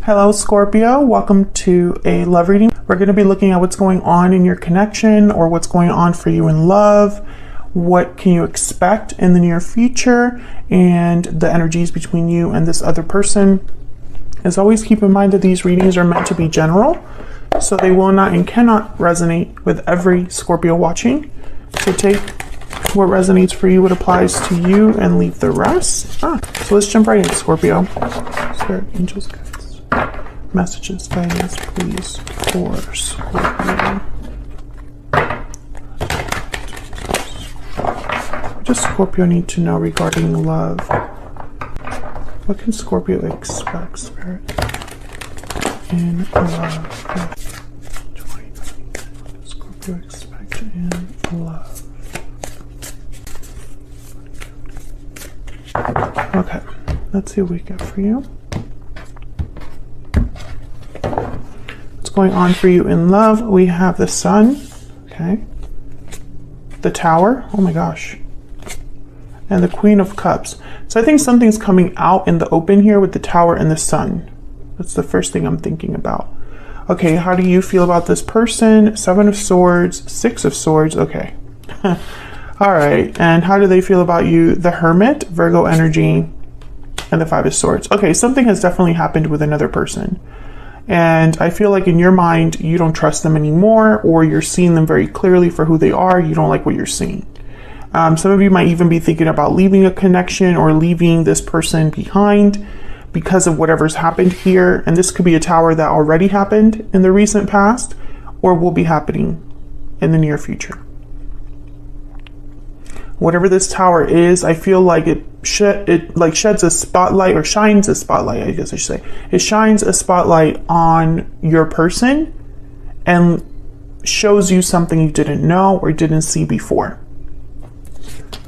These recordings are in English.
Hello Scorpio, welcome to a love reading. We're going to be looking at what's going on in your connection or what's going on for you in love. What can you expect in the near future and the energies between you and this other person. As always, keep in mind that these readings are meant to be general, so they will not and cannot resonate with every Scorpio watching. So take what resonates for you, what applies to you, and leave the rest. So let's jump right into Scorpio. Spirit, angels, guides, messages, guidance, please, for Scorpio. What does Scorpio need to know regarding love? What can Scorpio expect, Spirit, in love? What does Scorpio expect in love? Okay, let's see what we get for you. What's going on for you in love? We have the Sun, okay, the Tower, oh my gosh, and the Queen of Cups. So I think something's coming out in the open here with the Tower and the Sun. That's the first thing I'm thinking about. Okay, how do you feel about this person? 7 of Swords, 6 of Swords, okay. All right, and how do they feel about you? The Hermit, Virgo energy, and the 5 of Swords. Okay, something has definitely happened with another person. And I feel like in your mind, you don't trust them anymore, or you're seeing them very clearly for who they are. You don't like what you're seeing. Some of you might even be thinking about leaving a connection or leaving this person behind because of whatever's happened here. And this could be a Tower that already happened in the recent past or will be happening in the near future. Whatever this Tower is, I feel like it sheds a spotlight, or shines a spotlight, I guess I should say. It shines a spotlight on your person and shows you something you didn't know or didn't see before.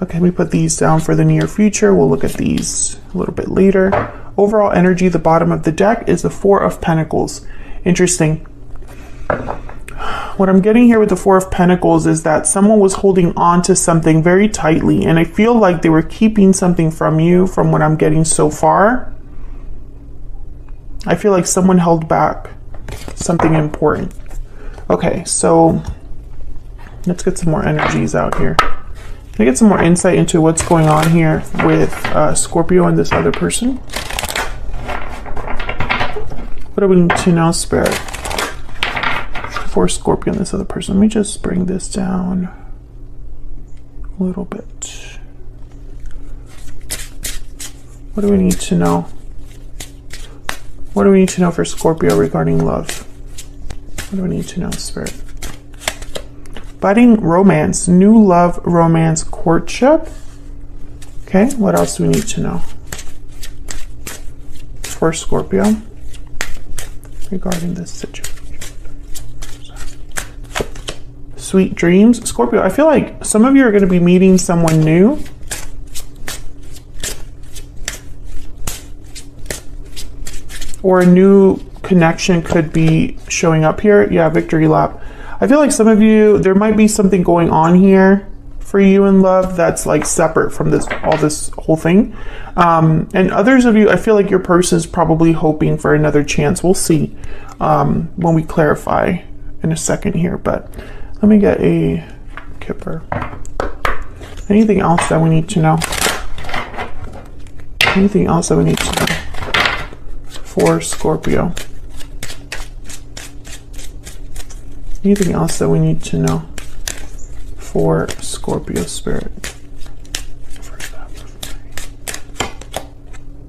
Okay, let me put these down for the near future. We'll look at these a little bit later. Overall energy, the bottom of the deck is the 4 of Pentacles. Interesting. What I'm getting here with the 4 of Pentacles is that someone was holding on to something very tightly, and I feel like they were keeping something from you from what I'm getting so far. I feel like someone held back something important. Okay, so let's get some more energies out here. Can I get some more insight into what's going on here with Scorpio and this other person? What do we need to know, Spirit, for Scorpio and this other person? Let me just bring this down a little bit. What do we need to know? What do we need to know for Scorpio regarding love? What do we need to know, Spirit? Budding romance, new love, romance, courtship. Okay, what else do we need to know for Scorpio regarding this situation? Sweet dreams. Scorpio, I feel like some of you are going to be meeting someone new. Or a new connection could be showing up here. Yeah, victory lap. I feel like some of you, there might be something going on here for you in love that's like separate from this whole thing. And others of you, I feel like your person's probably hoping for another chance. We'll see when we clarify in a second here. But let me get a Kipper. Anything else that we need to know? Anything else that we need to know for Scorpio? Anything else that we need to know for Scorpio, Spirit?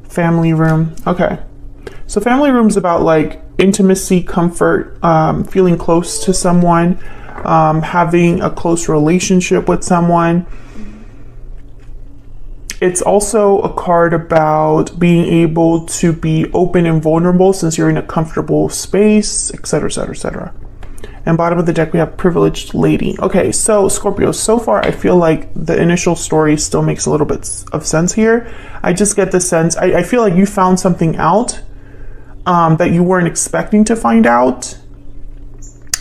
Family room. Okay. So family room is about like intimacy, comfort, feeling close to someone, having a close relationship with someone. It's also a card about being able to be open and vulnerable since you're in a comfortable space, etc., etc., etc. And bottom of the deck, we have privileged lady. Okay, so Scorpio, so far, I feel like the initial story still makes a little bit of sense here. I just get the sense, I feel like you found something out that you weren't expecting to find out.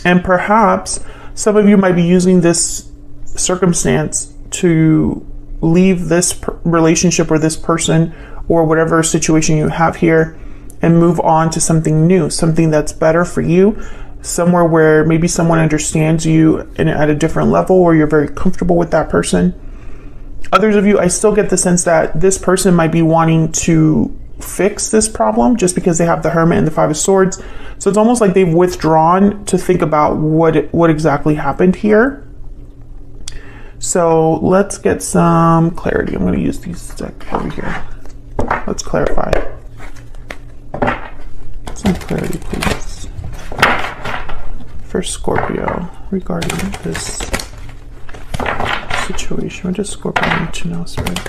And perhaps some of you might be using this circumstance to leave this relationship or this person or whatever situation you have here and move on to something new, something that's better for you, somewhere where maybe someone understands you at a different level, or you're very comfortable with that person. Others of you, I still get the sense that this person might be wanting to fix this problem just because they have the Hermit and the Five of Swords. So it's almost like they've withdrawn to think about what exactly happened here. So let's get some clarity. I'm going to use these deck over here. Let's clarify. Some clarity, please. For Scorpio regarding this situation. What does Scorpio need to know, Spirit?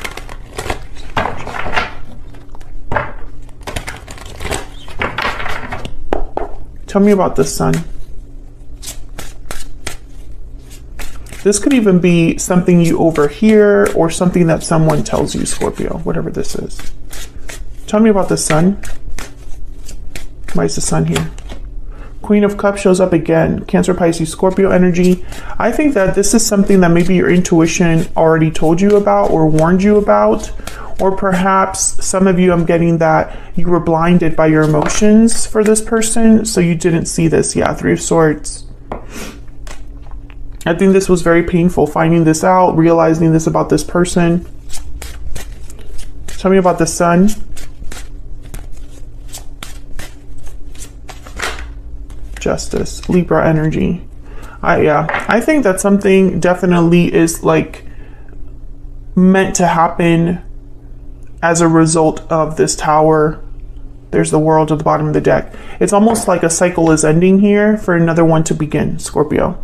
Tell me about the Sun. This could even be something you overhear or something that someone tells you, Scorpio, whatever this is. Tell me about the Sun. Why is the Sun here? Queen of Cups shows up again. Cancer, Pisces, Scorpio energy. I think that this is something that maybe your intuition already told you about or warned you about. Or perhaps some of you, I'm getting that you were blinded by your emotions for this person, so you didn't see this. Yeah, Three of Swords. I think this was very painful, finding this out, realizing this about this person. Tell me about the Sun. Justice, Libra energy. I think that something definitely is like meant to happen as a result of this Tower. There's the World at the bottom of the deck. It's almost like a cycle is ending here for another one to begin, Scorpio.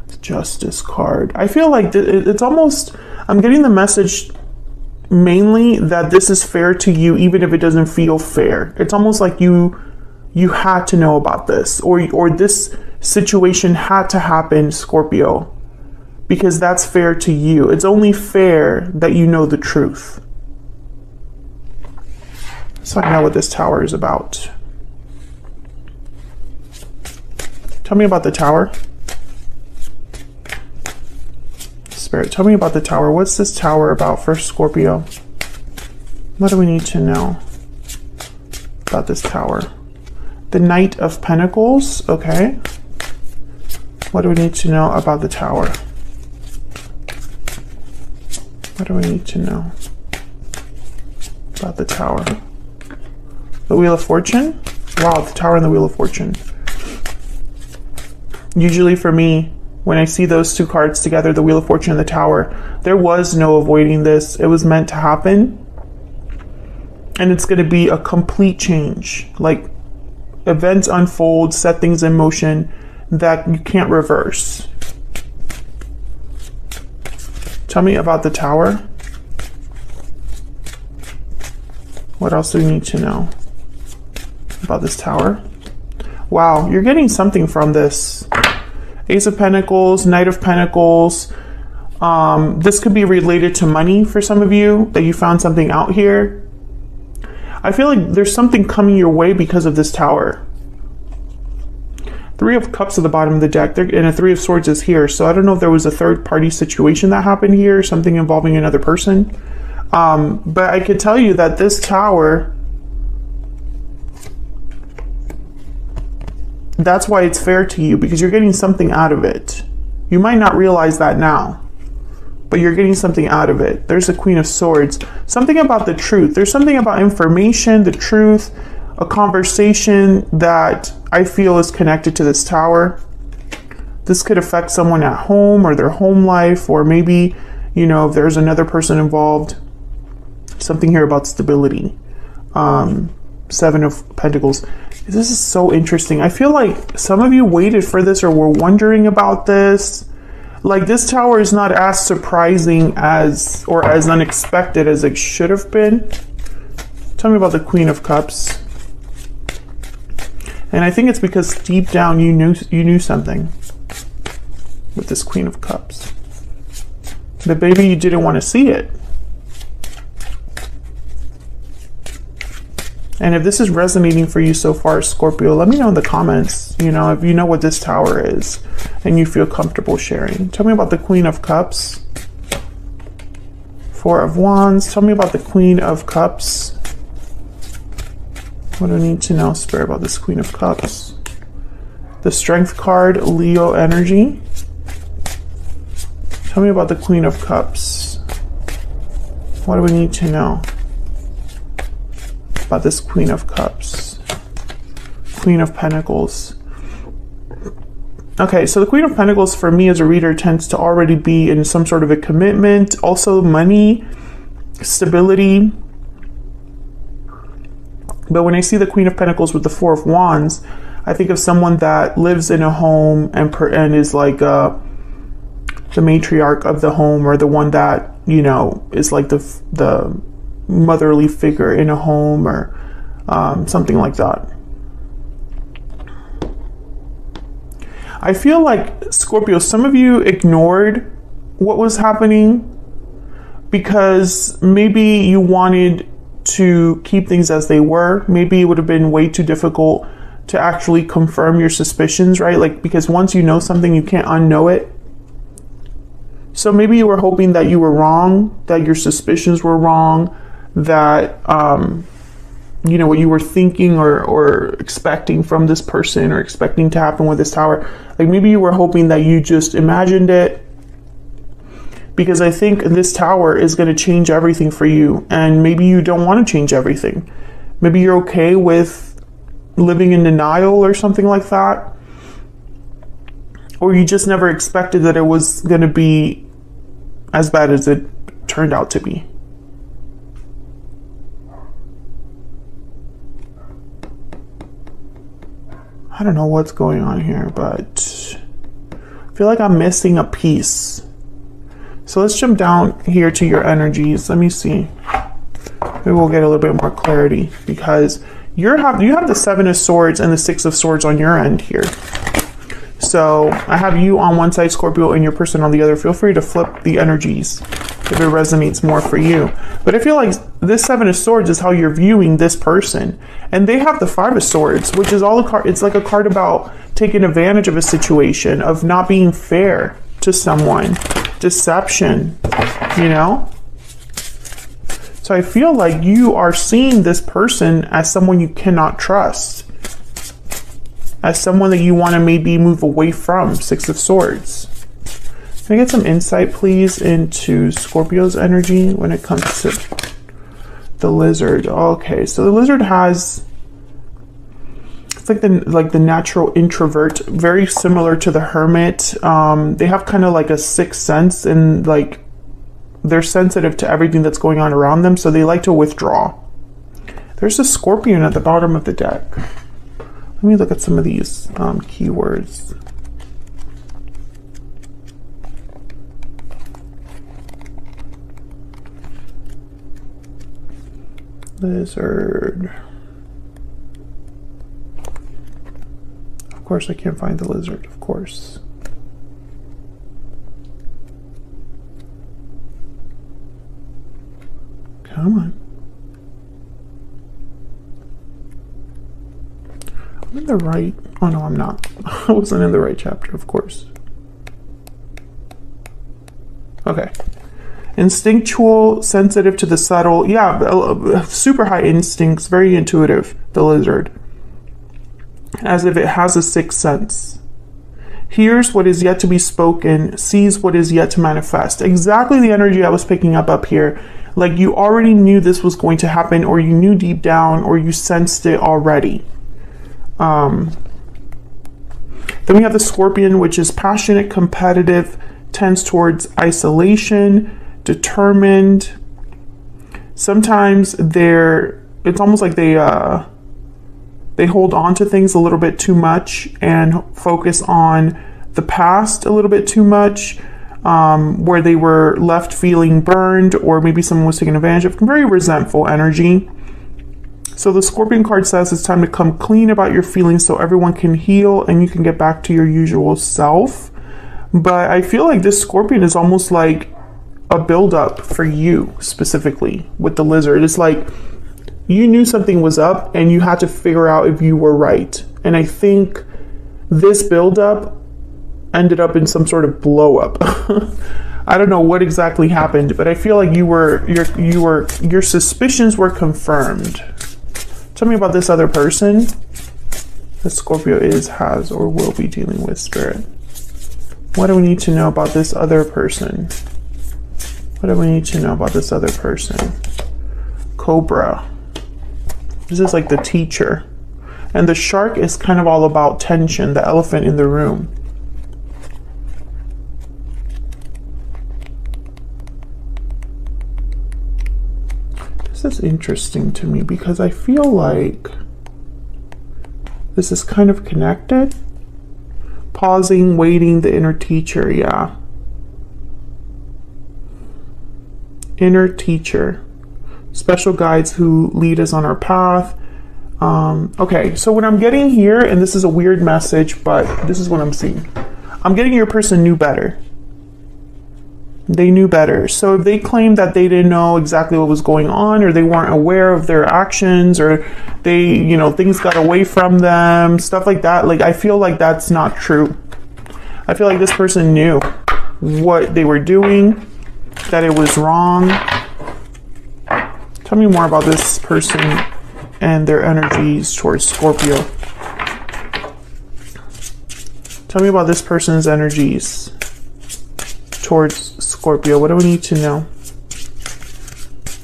The Justice card. I feel like it's almost, I'm getting the message mainly that this is fair to you, even if it doesn't feel fair. It's almost like you had to know about this, or this situation had to happen, Scorpio, because that's fair to you. It's only fair that you know the truth. Let's find out what this Tower is about. Tell me about the Tower. Spirit, tell me about the Tower. What's this Tower about for Scorpio? What do we need to know about this Tower? The Knight of Pentacles, okay. What do we need to know about the Tower? What do we need to know about the Tower? The Wheel of Fortune? Wow, the Tower and the Wheel of Fortune. Usually for me, when I see those two cards together, the Wheel of Fortune and the Tower, there was no avoiding this. It was meant to happen. And it's going to be a complete change. Like, events unfold, set things in motion that you can't reverse. Tell me about the Tower. What else do we need to know about this Tower? Wow, you're getting something from this. Ace of Pentacles, Knight of Pentacles. This could be related to money for some of you, that you found something out here. I feel like there's something coming your way because of this Tower. Three of Cups at the bottom of the deck, and a Three of Swords is here. So I don't know if there was a third party situation that happened here, something involving another person. But I could tell you that this Tower, that's why it's fair to you, because you're getting something out of it. You might not realize that now, but you're getting something out of it. There's the Queen of Swords. Something about the truth. There's something about information, the truth, a conversation that I feel is connected to this Tower. This could affect someone at home or their home life, or maybe, you know, if there's another person involved. Something here about stability. Seven of Pentacles. This is so interesting. I feel like some of you waited for this or were wondering about this. Like, this Tower is not as surprising as, or as unexpected as it should have been. Tell me about the Queen of Cups. And I think it's because deep down you knew something with this Queen of Cups. But maybe you didn't want to see it. And if this is resonating for you so far, Scorpio, let me know in the comments, you know, if you know what this Tower is and you feel comfortable sharing. Tell me about the Queen of Cups Four of Wands. Tell me about the Queen of Cups. What do I need to know, Spirit, about this Queen of Cups? The Strength card, Leo energy. Tell me about the Queen of Cups. What do we need to know about this Queen of Cups? Queen of Pentacles. Okay, so the Queen of Pentacles for me as a reader tends to already be in some sort of a commitment, also money, stability. But when I see the Queen of Pentacles with the Four of Wands, I think of someone that lives in a home and is like the matriarch of the home, or the one that, you know, is like the motherly figure in a home, or something like that. I feel like, Scorpio, some of you ignored what was happening because maybe you wanted to keep things as they were. Maybe it would have been way too difficult to actually confirm your suspicions, right? Like, because once you know something, you can't unknow it. So maybe you were hoping that you were wrong, that your suspicions were wrong, that, you know, what you were thinking or expecting from this person, or expecting to happen with this tower. Like, maybe you were hoping that you just imagined it, because I think this tower is going to change everything for you. And maybe you don't want to change everything. Maybe you're okay with living in denial or something like that. Or you just never expected that it was going to be as bad as it turned out to be. I don't know what's going on here, but I feel like I'm missing a piece. So let's jump down here to your energies. Let me see. Maybe we'll get a little bit more clarity, because you have the Seven of Swords and the Six of Swords on your end here. So I have you on one side, Scorpio, and your person on the other. Feel free to flip the energies if it resonates more for you. But I feel like this Seven of Swords is how you're viewing this person. And they have the Five of Swords, which is all a card. It's like a card about taking advantage of a situation, of not being fair to someone, deception, you know? So I feel like you are seeing this person as someone you cannot trust, as someone that you want to maybe move away from. Six of Swords. Can I get some insight, please, into Scorpio's energy when it comes to the lizard? Okay, so the lizard has, it's like the natural introvert, very similar to the hermit. They have kind of like a sixth sense, and like they're sensitive to everything that's going on around them, so they like to withdraw. There's a scorpion at the bottom of the deck. Let me look at some of these keywords. Lizard. Of course I can't find the lizard, of course. Come on. I'm in the right. Oh no, I'm not. I wasn't in the right chapter, of course. Okay. Instinctual, sensitive to the subtle. Yeah, super high instincts, very intuitive, the lizard. As if it has a sixth sense. Hears what is yet to be spoken, sees what is yet to manifest. Exactly the energy I was picking up here. Like you already knew this was going to happen, or you knew deep down, or you sensed it already. Then we have the Scorpion, which is passionate, competitive, tends towards isolation, determined. Sometimes it's almost like they hold on to things a little bit too much and focus on the past a little bit too much, where they were left feeling burned, or maybe someone was taking advantage of. Very resentful energy. So the Scorpion card says it's time to come clean about your feelings so everyone can heal and you can get back to your usual self. But I feel like this Scorpion is almost like a buildup for you specifically with the lizard. It's like you knew something was up and you had to figure out if you were right. And I think this buildup ended up in some sort of blow up. I don't know what exactly happened, but I feel like your suspicions were confirmed. Tell me about this other person that Scorpio has, or will be dealing with, Spirit. What do we need to know about this other person? What do we need to know about this other person? Cobra. This is like the teacher. And the shark is kind of all about tension, the elephant in the room. This is interesting to me because I feel like this is kind of connected. Pausing, waiting, the inner teacher, yeah. Inner teacher. Special guides who lead us on our path. Okay, so what I'm getting here, and this is a weird message, but this is what I'm seeing. I'm getting your person knew better. They knew better. So if they claimed that they didn't know exactly what was going on, or they weren't aware of their actions, or they, you know, things got away from them, stuff like that, like I feel like that's not true. I feel like this person knew what they were doing, that it was wrong. Tell me more about this person and their energies towards Scorpio. Tell me about this person's energies towards Scorpio. What do we need to know?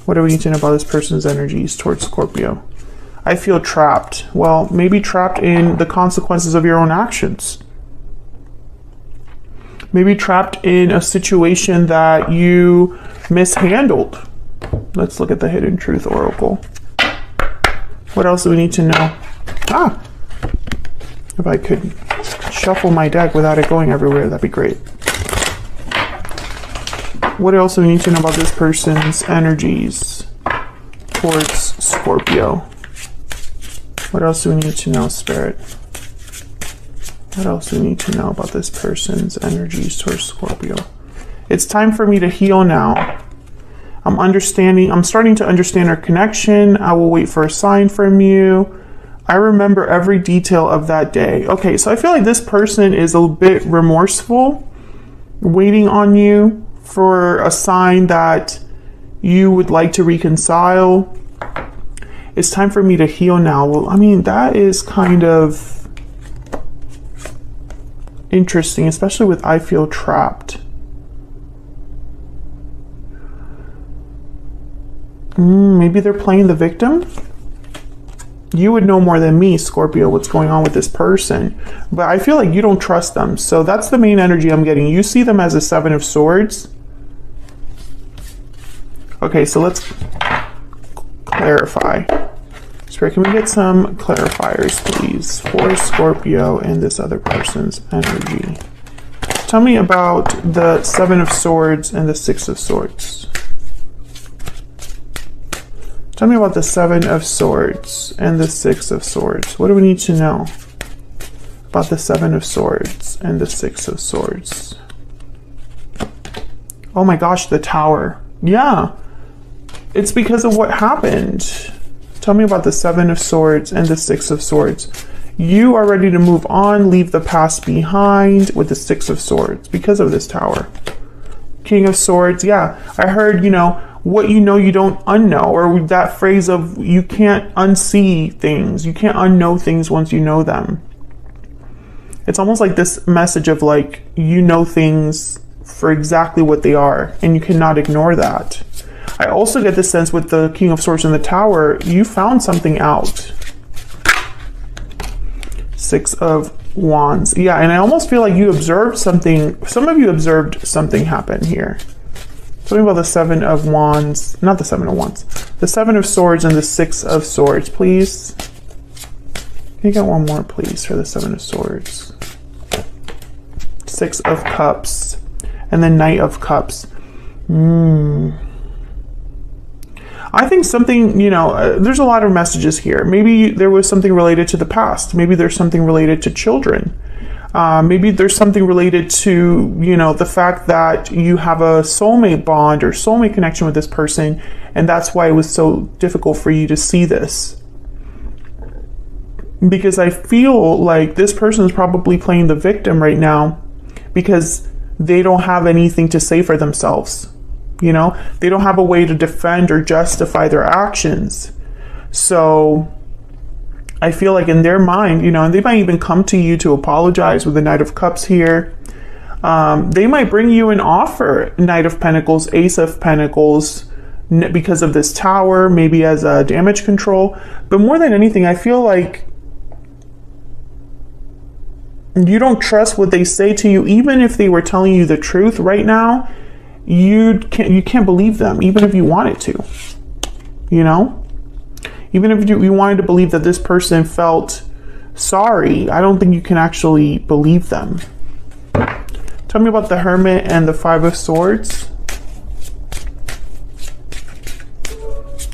What do we need to know about this person's energies towards Scorpio? I feel trapped. Well, maybe trapped in the consequences of your own actions. Maybe trapped in a situation that you mishandled. Let's look at the Hidden Truth Oracle. What else do we need to know? If I could shuffle my deck without it going everywhere, that'd be great. What else do we need to know about this person's energies towards Scorpio? What else do we need to know, Spirit? What else do we need to know about this person's energies towards Scorpio? It's time for me to heal now. I'm starting to understand our connection. I will wait for a sign from you. I remember every detail of that day. Okay, so I feel like this person is a bit remorseful, waiting on you for a sign that you would like to reconcile. It's time for me to heal now. Well, I mean, that is kind of interesting, especially with I feel trapped. Maybe they're playing the victim. You would know more than me, Scorpio, what's going on with this person. But I feel like you don't trust them. So that's the main energy I'm getting. You see them as a Seven of Swords. Okay, so let's clarify. Spirit, can we get some clarifiers, please, for Scorpio and this other person's energy? Tell me about the Seven of Swords and the Six of Swords. Tell me about the Seven of Swords and the Six of Swords. What do we need to know about the Seven of Swords and the Six of Swords? Oh my gosh, the Tower. Yeah, it's because of what happened. Tell me about the Seven of Swords and the Six of Swords. You are ready to move on, leave the past behind with the Six of Swords because of this Tower. King of Swords, yeah. I heard, what you know you don't unknow, or that phrase of you can't unsee things. You can't unknow things once you know them. It's almost like this message of like, you know things for exactly what they are, and you cannot ignore that. I also get the sense with the King of Swords and the Tower, you found something out. Six of Wands. Yeah, and I almost feel like you observed something. Some of you observed something happen here. Tell me about the Seven of Wands. Not the Seven of Wands. The Seven of Swords and the Six of Swords, please. Can you get one more, please, for the Seven of Swords? Six of Cups. And the Knight of Cups. I think something, there's a lot of messages here. Maybe there was something related to the past. Maybe there's something related to children. Maybe there's something related to, the fact that you have a soulmate bond or soulmate connection with this person, and that's why it was so difficult for you to see this. Because I feel like this person is probably playing the victim right now, because they don't have anything to say for themselves. You know, they don't have a way to defend or justify their actions. So I feel like in their mind, you know, and they might even come to you to apologize with the Knight of Cups here. They might bring you an offer, Knight of Pentacles, Ace of Pentacles, because of this Tower, maybe as a damage control. But more than anything, I feel like you don't trust what they say to you. Even if they were telling you the truth right now, you can't believe them, even if you wanted to, you know? Even if you wanted to believe that this person felt sorry, I don't think you can actually believe them. Tell me about the Hermit and the Five of Swords.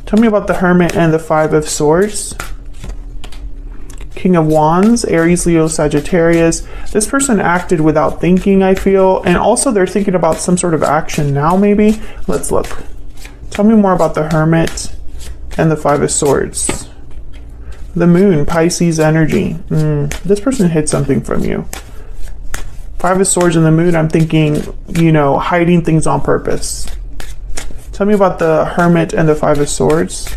Tell me about the Hermit and the Five of Swords. King of Wands, Aries, Leo, Sagittarius. This person acted without thinking, I feel. And also they're thinking about some sort of action now, maybe. Let's look. Tell me more about the Hermit and the Five of Swords. The Moon, Pisces energy. This person hid something from you. Five of Swords and the Moon, I'm thinking, you know, hiding things on purpose. Tell me about the Hermit and the Five of Swords.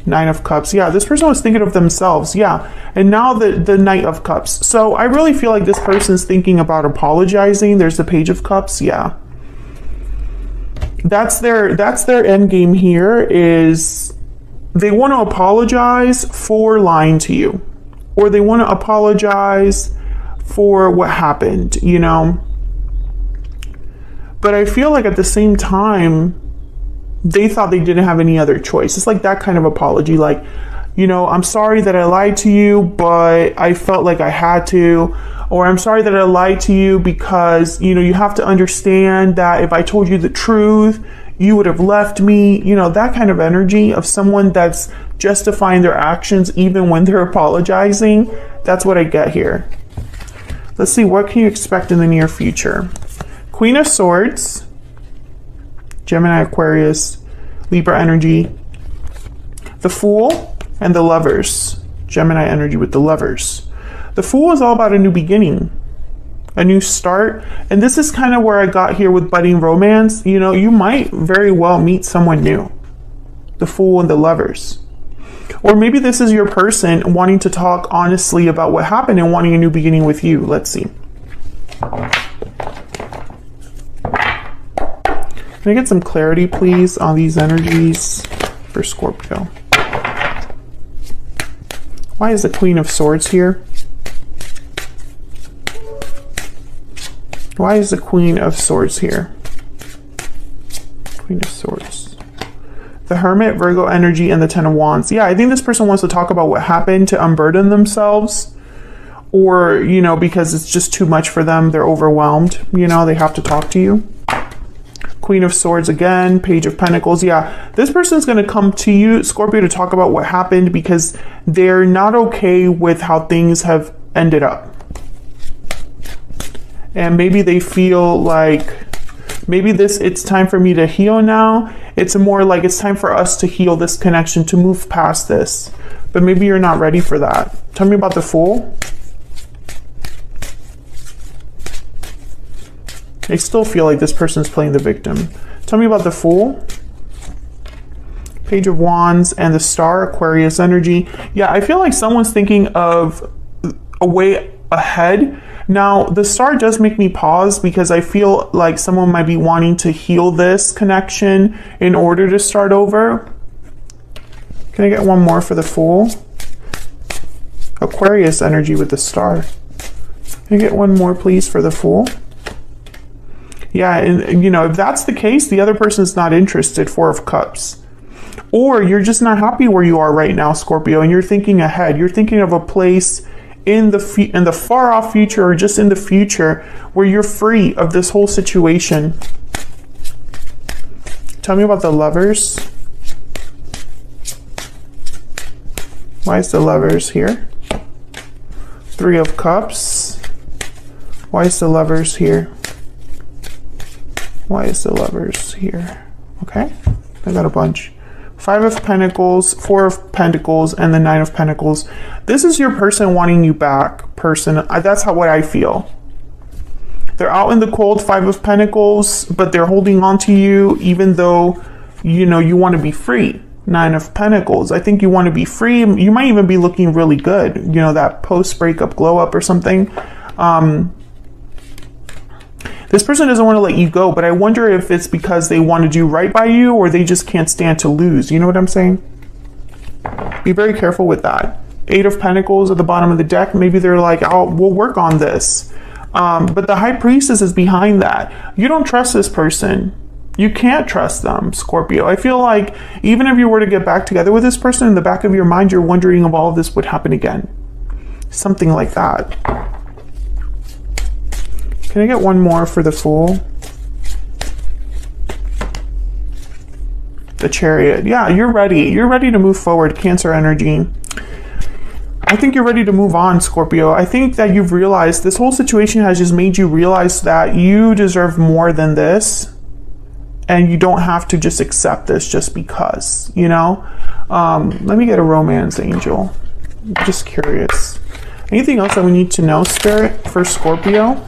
Nine of Cups. Yeah, this person was thinking of themselves. Yeah. And now the Knight of Cups. So I really feel like this person's thinking about apologizing. There's the Page of Cups. Yeah. That's their end game here, is they want to apologize for lying to you, or they want to apologize for what happened, you know. But I feel like at the same time, they thought they didn't have any other choice. It's like that kind of apology, like, you know, I'm sorry that I lied to you, but I felt like I had to. Or I'm sorry that I lied to you because, you know, you have to understand that if I told you the truth, you would have left me. You know, that kind of energy of someone that's justifying their actions even when they're apologizing. That's what I get here. Let's see, what can you expect in the near future? Queen of Swords, Gemini, Aquarius, Libra energy. The Fool and the Lovers, Gemini energy with the Lovers. The Fool is all about a new beginning, a new start. And this is kind of where I got here with budding romance. You know, you might very well meet someone new. The Fool and the Lovers. Or maybe this is your person wanting to talk honestly about what happened and wanting a new beginning with you. Let's see. Can I get some clarity, please, on these energies for Scorpio? Why is the Queen of Swords here? Why is the Queen of Swords here? Queen of Swords. The Hermit, Virgo energy, and the Ten of Wands. Yeah, I think this person wants to talk about what happened to unburden themselves. Or, you know, because it's just too much for them. They're overwhelmed. You know, they have to talk to you. Queen of Swords again, Page of Pentacles. Yeah, this person's going to come to you, Scorpio, to talk about what happened because they're not okay with how things have ended up. And maybe they feel like maybe it's time for me to heal now. It's more like it's time for us to heal this connection, to move past this. But maybe you're not ready for that. Tell me about the Fool. I still feel like this person's playing the victim. Tell me about the Fool. Page of Wands and the Star, Aquarius energy. Yeah, I feel like someone's thinking of a way ahead. Now, the Star does make me pause because I feel like someone might be wanting to heal this connection in order to start over. Can I get one more for the Fool? Aquarius energy with the Star. Can I get one more, please, for the Fool? Yeah, and you know, if that's the case, the other person's not interested. Four of Cups. Or you're just not happy where you are right now, Scorpio, and you're thinking ahead. You're thinking of a place in the far off future, or just in the future, where you're free of this whole situation. Tell me about the Lovers. Why is the Lovers here? Three of Cups. Why is the Lovers here? Why is the Lovers here? Okay, I got a bunch. Five of Pentacles, Four of Pentacles, and the Nine of Pentacles. This is your person wanting you back, person. That's what I feel. They're out in the cold, 5 of Pentacles, but they're holding on to you even though, you know, you want to be free. 9 of Pentacles. I think you want to be free. You might even be looking really good. You know, that post-breakup glow up or something. This person doesn't want to let you go, but I wonder if it's because they want to do right by you or they just can't stand to lose. You know what I'm saying? Be very careful with that. 8 of Pentacles at the bottom of the deck. Maybe they're like, oh, we'll work on this. But the High Priestess is behind that. You don't trust this person. You can't trust them, Scorpio. I feel like even if you were to get back together with this person, in the back of your mind, you're wondering if all of this would happen again. Something like that. Can I get one more for the Fool? The Chariot. Yeah, you're ready. You're ready to move forward, Cancer energy. I think you're ready to move on, Scorpio. I think that you've realized this whole situation has just made you realize that you deserve more than this. And you don't have to just accept this just because, you know? Let me get a romance angel. I'm just curious. Anything else that we need to know, Spirit, for Scorpio?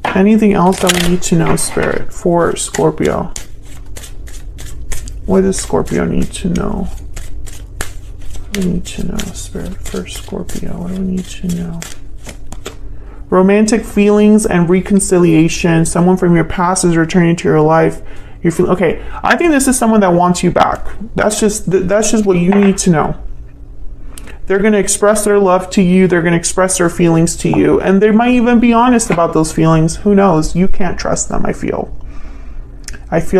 Anything else that we need to know, Spirit, for Scorpio? What does Scorpio need to know? What do we need to know, Spirit, for Scorpio? What do we need to know? Romantic feelings and reconciliation. Someone from your past is returning to your life. You're feeling okay. I think this is someone that wants you back. That's just what you need to know. They're going to express their love to you. They're going to express their feelings to you, and they might even be honest about those feelings. Who knows? You can't trust them. I feel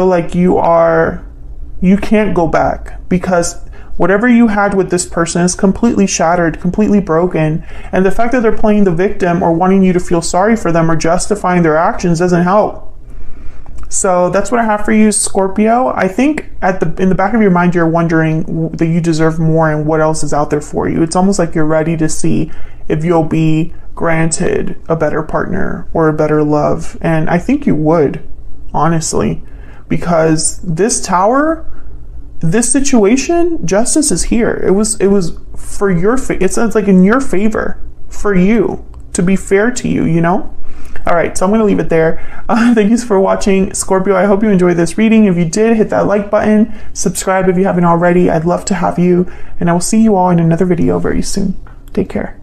like you can't go back because whatever you had with this person is completely shattered, completely broken. And the fact that they're playing the victim or wanting you to feel sorry for them or justifying their actions doesn't help. So that's what I have for you, Scorpio. I think in the back of your mind, you're wondering that you deserve more and what else is out there for you. It's almost like you're ready to see if you'll be granted a better partner or a better love. And I think you would, honestly, because this Tower, this situation, justice is here. It was for your it's like in your favor, for you, to be fair to you, you know? All right, so I'm going to leave it there. Thank you for watching, Scorpio. I hope you enjoyed this reading. If you did, hit that like button, subscribe if you haven't already. I'd love to have you, and I will see you all in another video very soon. Take care.